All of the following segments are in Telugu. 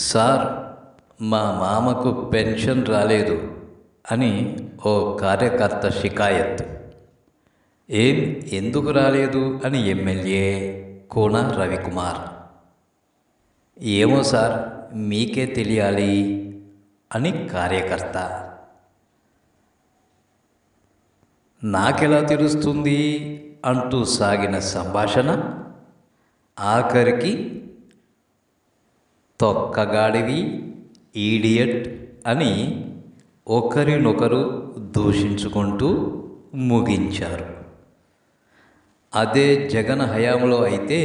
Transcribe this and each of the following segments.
సార్, మా మామకు పెన్షన్ రాలేదు అని ఓ కార్యకర్త షికాయత్. ఏం, ఎందుకు రాలేదు అని ఎమ్మెల్యే కోన రవికుమార్. ఏమో సార్, మీకే తెలియాలి అని కార్యకర్త. నాకెలా తెలుస్తుంది అంటూ సాగిన సంభాషణ ఆఖరికి తొక్కగాడివి, ఈడియట్ అని ఒకరినొకరు దూషించుకుంటూ ముగించారు. అదే జగన్ హయాంలో అయితే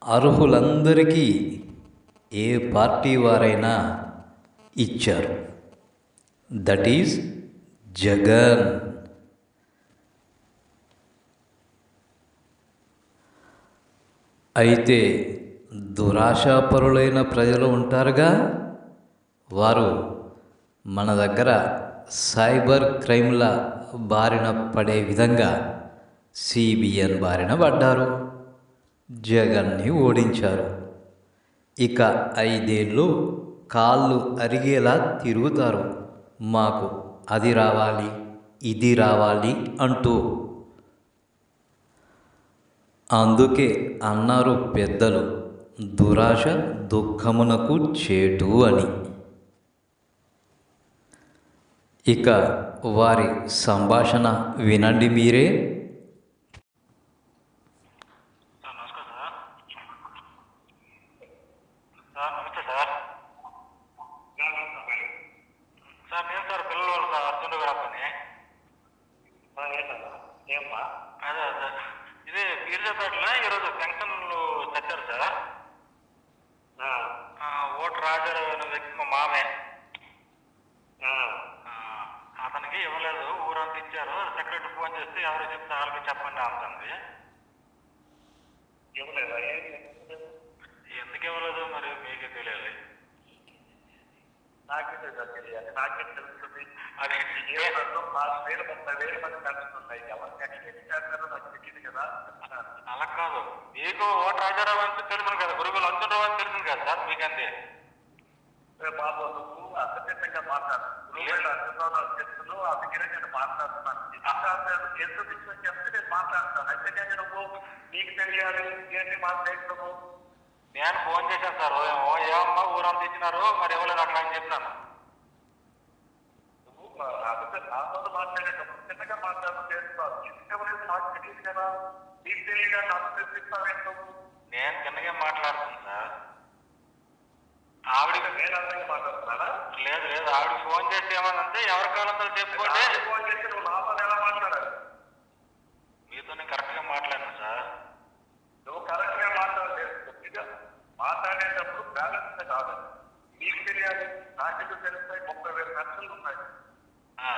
అర్హులందరికీ ఏ పార్టీ వారైనా ఇచ్చారు. That is Jagan. అయితే దురాశాపరులైన ప్రజలు ఉంటారుగా, వారు మన దగ్గర సైబర్ క్రైమ్ల బారిన పడే విధంగా సిబిఎన్ బారిన పడ్డారు. జగన్ని ఓడించారు. ఇక 5 ఏళ్ళు కాళ్ళు అరిగేలా తిరుగుతారు. మాకు అది రావాలి, ఇది రావాలి అంటూ. అందుకే అన్నారు పెద్దలు, దురాశ దుఃఖమునకు చేటు అని. ఇక వారి సంభాషణ వినండి మీరే. నమస్తే సార్. సార్ నేను సార్ పిల్లలు సార్ అర్జునుడు గారు పని. ఏమ్మా? అదే అదే ఇదే పీర్జాపేటలో ఈరోజు పెన్షన్లు తెచ్చారు సార్. ఓటు రాజారావు అనే వ్యక్తి మా మామే. అతనికి ఇవ్వలేదు, ఊరంతా ఇచ్చారు. సెక్రటరీ ఫోన్ చేస్తే ఎవరు చెప్తే వాళ్ళకి చెప్పండి అంటుంది. ఇవ్వలేదా? ఎందుకు ఇవ్వలేదు మరి మీకే తెలియాలి. నాకే తెలియాలి, నాకే తెలుస్తుంది. అది ఏ 4,000 30,000 మంది కలుస్తున్నాయి. ఎవరికి ఎన్ని చేస్తారో నాకు తెలియదు కదా. అలా కాదు, మీకు ఓటు రాజారావు అంటే తెలుసు కదా, గురుగులు అర్జునరావు అని తెలుసు కదా సార్ మీకంటే. బాబు నువ్వు అసత్యంగా మాట్లాడు. అర్జునరావు తెలుసు, అందుకనే నేను మాట్లాడుతున్నాను. ఎంత విషయం చెప్తే నేను మాట్లాడతాను. అంతేకాని నువ్వు నీకు తెలియాలి ఏంటి మాట్లాడుతున్నావు. నేను ఫోన్ చేశాను సార్, ఏమమ్మా ఊరంతా ఇచ్చినారు మరి ఇవ్వలేదు అక్కడ అని చెప్పినాను. నువ్వు నాతో మాట్లాడేటప్పుడు చిన్నగా మాట్లాడడం చేస్తున్నావు. ఎందుకు నాకు తెలియదు కదా, నీకు తెలియదా నాకు తెలిపిస్తావేంటో. నేను చిన్నగా మాట్లాడుతాను సార్. ఆవిడ నేను అంతగా మాట్లాడుతున్నానా? లేదు లేదు, ఆవిడ ఫోన్ చేసి ఏమనంటే ఎవరి కాలంతో చెప్పుకోండి. ఫోన్ చేసి నువ్వు నాతో ఎలా మాట్లాడాలి? మీతో నేను కరెక్ట్గా మాట్లాడాను సార్. నువ్వు కరెక్ట్గా మాట్లాడలేదు. మాట్లాడేటప్పుడు బ్యాలెన్స్ కాదు. నీకు తెలియాలి, నాకెందుకు తెలుస్తాయి. 30,000 ఖర్చులు ఉన్నాయి.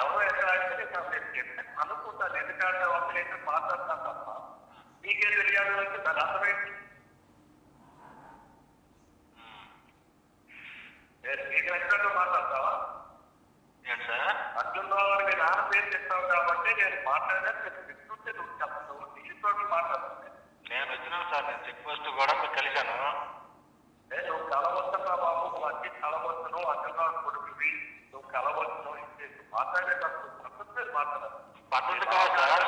ఎవరో ఎక్కడ అనుకుంటాను. ఎందుకంటే ఒకరు అయితే మాట్లాడతాను తప్ప నీకే తెలియాలి అంటే దాని అర్థమైంది. నీకు నచ్చినట్టు మాట్లాడతావా? ఏంటి సార్? అర్జునరావు గారికి నాన్న పేరు చెప్తావు కాబట్టి నేను మాట్లాడాను. చెప్తుంటే నువ్వు చెప్పు, నీతో మాట్లాడుతుంది. నేను వచ్చినాను సార్, నేను చెక్ పోస్ట్ కూడా మీకు కలిశాను. నువ్వు కలవస్తున్నా బాబు, నువ్వు అన్ని కలవస్తున్నావు. అర్జునరావు కొడుకువి నువ్వు కలవస్తున్నావు. మాట్లాడేటప్పుడు పద్ధతి మాట్లాడాలి. పద్ధతి కాదు సార్,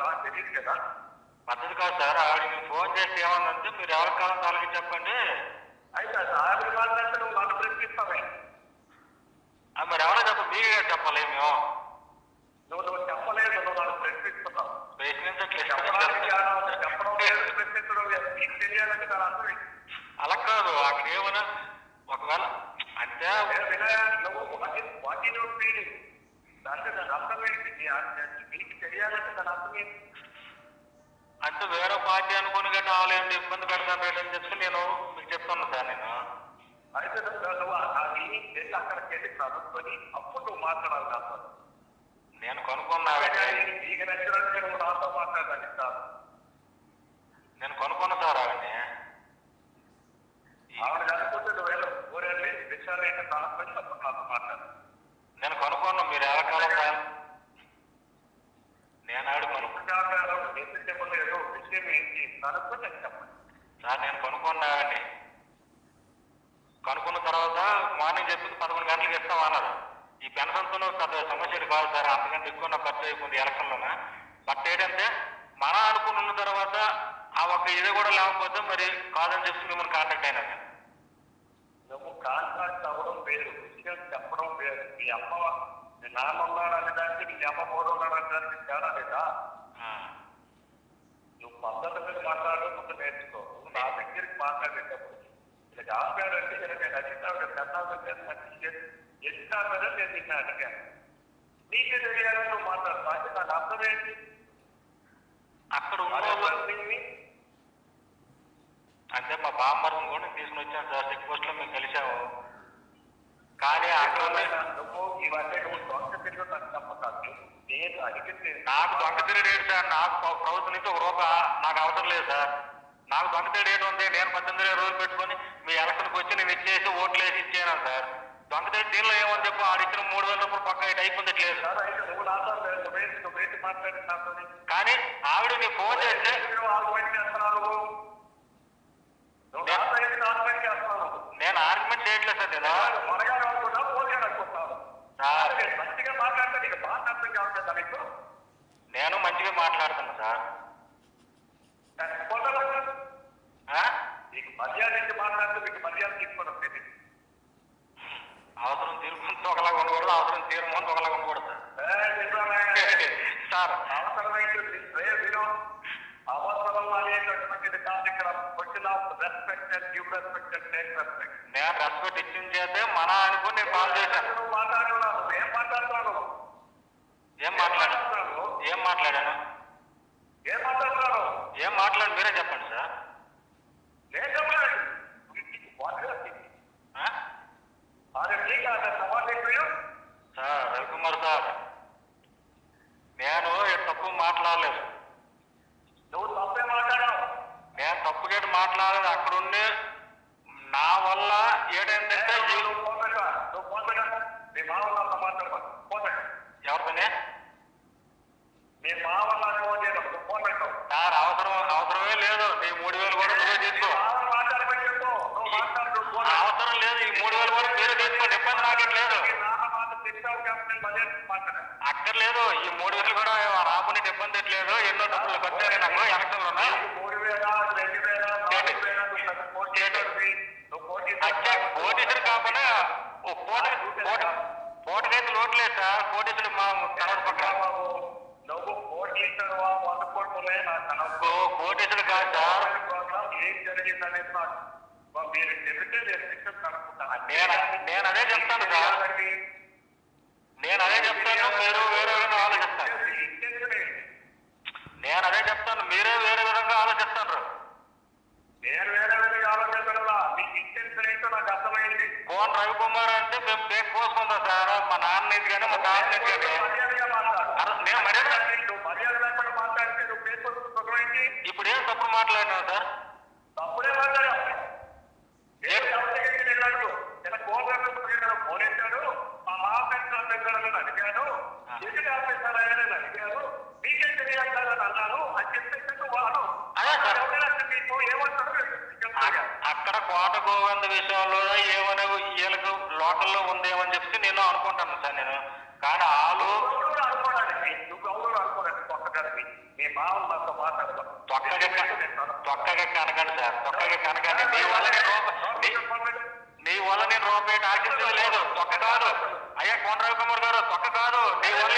నాకు తెలియదు కదా. పద్ధతి కాదు సార్. ఆవిడకి ఫోన్ చేసి ఏమన్నంటే మీరు ఎవరి కాలం వాళ్ళకి చెప్పండి. అయితే ఆవిడ మాట్లాడితే నువ్వు నన్ను ప్రశ్నిస్తావే. మరి ఎవరో చెప్ప, మీరే చెప్పాలి. మేము నువ్వు చెప్పలేదు, నువ్వు నన్ను ప్రశ్నిస్తున్నావు. ప్రశ్నించట్లేదు, చెప్పడం లేదు, ప్రశ్నించడం లేదు. నీకు తెలియాలంటే దాని అర్థం అలా కాదు. అక్కడ ఏమన్నా ఒకవేళ అంటే నువ్వు వాటి ఫీలింగ్ అంటే దాని అర్థం ఏంటి? నీకు తెలియాలంటే దాని అర్థం ఏంటి? అంటే వేరే పార్టీ అనుకుని గట్రా ఆలయం ఇబ్బంది పెడతాను అని చెప్పి నేను మీకు చెప్తాను సార్. నేను అయితే నువ్వు అక్కడికి వెళ్ళి కనుక్కొని అప్పుడు నువ్వు మాట్లాడాలి నాతో. నేను కొనుక్కున్నా, నీకు నచ్చినట్టు నువ్వు నాతో మాట్లాడాలి సార్. నేను కొనుక్కున్నా సార్ ఆవిడని. ఆవిడ కనుక్కుంటే నువ్వు వెళ్ళు, ఊరెళ్ళి విషయాలు అయితే కనుక్కొని అప్పుడు నాతో మాట్లాడు. నేను కొనుక్కున్నా, మీరు ఎలా కాలం నేను ఆవిడ కొనుక్కుంటాను. ఎందుకు చెప్పలేదు విషయం ఏంటి కనుక్కొని చెప్పండి సార్. నేను కొనుక్కున్నా, కనుక్కున్న చెప్పింది 11 గంటలకు ఇస్తామన్నారు. ఈ పెన్షన్తో పెద్ద సమస్యలు కాదు సార్, అంతకంటే ఎక్కువ నాకు ఖర్చు అయిపోయింది ఎలక్షన్లోనే. బట్ ఏంటంటే మన అనుకుని ఉన్న తర్వాత ఆ ఒక్క ఇది కూడా లేకపోతే మరి కాదని చెప్పి మిమ్మల్ని కాంటాక్ట్ అయినా. నువ్వు కాంటాక్ట్ అవ్వడం వేరు, విషయం చెప్పడం వేరు. మీ నాన్న ఉన్నాడు అనే దానికి నీ అమ్మ కూడా ఉన్నాడు అనే దానికి తేడా లేదా? నువ్వు పద్ధతి మీద మాట్లాడడం ముందు నేర్చుకో. నా దగ్గరికి మాట్లాడేటప్పుడు ఇలా ఆపాడంటే ఇలా నేను అడిగినాడు మంచి ఎత్తాడని నేను నిన్న అడిగాను. నీకే తెలియాలని నువ్వు మాట్లాడతా అంటే నాకు అర్థం ఏంటి? అక్కడ అంటే మా బామ్మర్ని కూడా తీసుకుని వచ్చాను సార్, చెక్ పోస్ట్ లో మేము కలిసాము. కానీ అక్కడ నువ్వు ఇవన్నీ నువ్వు దొంగ తిరిగి నాకు చెప్పకాదు. నేను అడిగితే నాకు దొంగ తిరిగి ఏంటి సార్? నాకు ప్రభుత్వం నుంచి ఒక రూపాయి నాకు అవసరం లేదు సార్. నాకు దొంగ తిరిగి ఏంటి ఉంది? నేను 18 రోజులు పెట్టుకొని మీ ఎలక్షన్కి వచ్చి నేను ఇచ్చేసి ఓట్లు వేసి ఇచ్చాను సార్. దొంగ తిరిగి దీనిలో ఏమని చెప్పు, ఆడిచ్చిన 3000 రూపాయలు పక్క ఇటు అయిపోయిందట్లేదు సార్. నువ్వు నాతో మాట్లాడి కానీ ఆవిడ నీ ఫోన్ చేస్తే నేను ఆర్గ్యుమెంట్ చేయట్లేదు సార్. నేను నేను మంచిగా మాట్లాడుతున్నా సార్. మీకు మర్యాద మాట్లాడితే మీకు మర్యాద తీసుకోవడం అవసరం తీరుకుంటూ ఒకలాగా ఉండకూడదు, అవసరం తీరుకుంటూ ఒకలాగా ఉండకూడదు సార్. అవసరమైతే అవసరం అనేటటువంటిది కాదు ఇక్కడ. Question of respect and give respect and take respect. నేను రెస్పెక్ట్ ఇచ్చిన చేస్తే మన అనుకుని నేను కాల్ చేశాను. నువ్వు మాట్లాడుతున్నాను, ఏం మాట్లాడుతున్నాను? ఏం మాట్లాడాను? ఏం మాట్లాడాను? ఏం మాట్లాడుతున్నాను? ఏం మాట్లాడు మీరే చెప్పండి సార్. నేను చెప్పలేదు సార్. రవికుమార్ సార్, నేను తప్పు మాట్లాడలేదు. నువ్వు తప్పే మాట్లాడావు. నేను తప్పుగా మాట్లాడలేదు. అక్కడుండి నా వల్ల ఏంటంటే మీ మా వల్ల మాట్లాడతావు ఎవరితోనే? మీ మా వల్ల సార్ అవసరమే లేదు. నీ 3000 కూడా నువ్వే తీసుకో. అవసరం లేదు. ఈ 3000 కూడా మీరే తీసుకోండి, ఇబ్బంది నాకేట్లేదు. అక్కర్లేదు. ఈ 3000 కూడా రాబోని ఇబ్బంది ఎట్లేదు. ఎన్నో డబ్బులు కట్టారు నాకు ఎలక్షన్ లో. కోటీసులు కాకుండా కోటికైతే లోట్లేదు సార్. కోటీసులు మా కనవ పక్కన నువ్వు కోటీసులు కోటీసులు కాదు సార్. ఏం జరిగిందనేది మీరు చెబితే నేను అదే చెప్తాను సార్. నేను అదే చెప్తాను, మీరు వేరే విధంగా ఆలోచిస్తారు. నేను అదే చెప్తాను, మీరే వేరే విధంగా ఆలోచిస్తారు. నేను వేరే విధంగా ఆలోచించగలరా? మీకు ఇంటెన్షన్ ఏంటో నాకు అర్థమైంది. కోన రవికుమార్ అంటే మేము పేరు కోసుకుందాం సార్. మా నాన్న నుంచి కానీ మా తాత నుంచి కానీ నేను మర్యాద లేకుండా మాట్లాడితే నువ్వు పేరు కోసుకుంటావేంటి? ఇప్పుడు ఏం తప్పుడు మాట్లాడినావు సార్? తప్పుడే మాట్లాడావు. ఫోనేశాడు, మా మామగారు అడిగాను, ఎందుకు ఆపేశారని అడిగాను, మీకే తెలియాలని అన్నాను అని చెప్పేసి వాడు మీకు ఏమంటాడు? అక్కడ కోట గోవింద విషయంలో ఏమనే వీళ్ళకు లోకల్లో ఉందేమని చెప్పి నేను అనుకుంటాను సార్. నేను కానీ వాళ్ళు అనుకోవడానికి నువ్వు ఎవరు అనుకోడానికి తొక్కడానికి మీ మామూలు నాతో మాట్లాడతాను. తొక్కగెక్క అనకండి సార్, తొక్కగెక్క అనకండి. నీ వల్ల నేను రూపాయి ఆశించేది లేదు. తొక్క కాదు అయ్యా కోన రవికుమార్ గారు, తొక్క కాదు. నీ వల్ల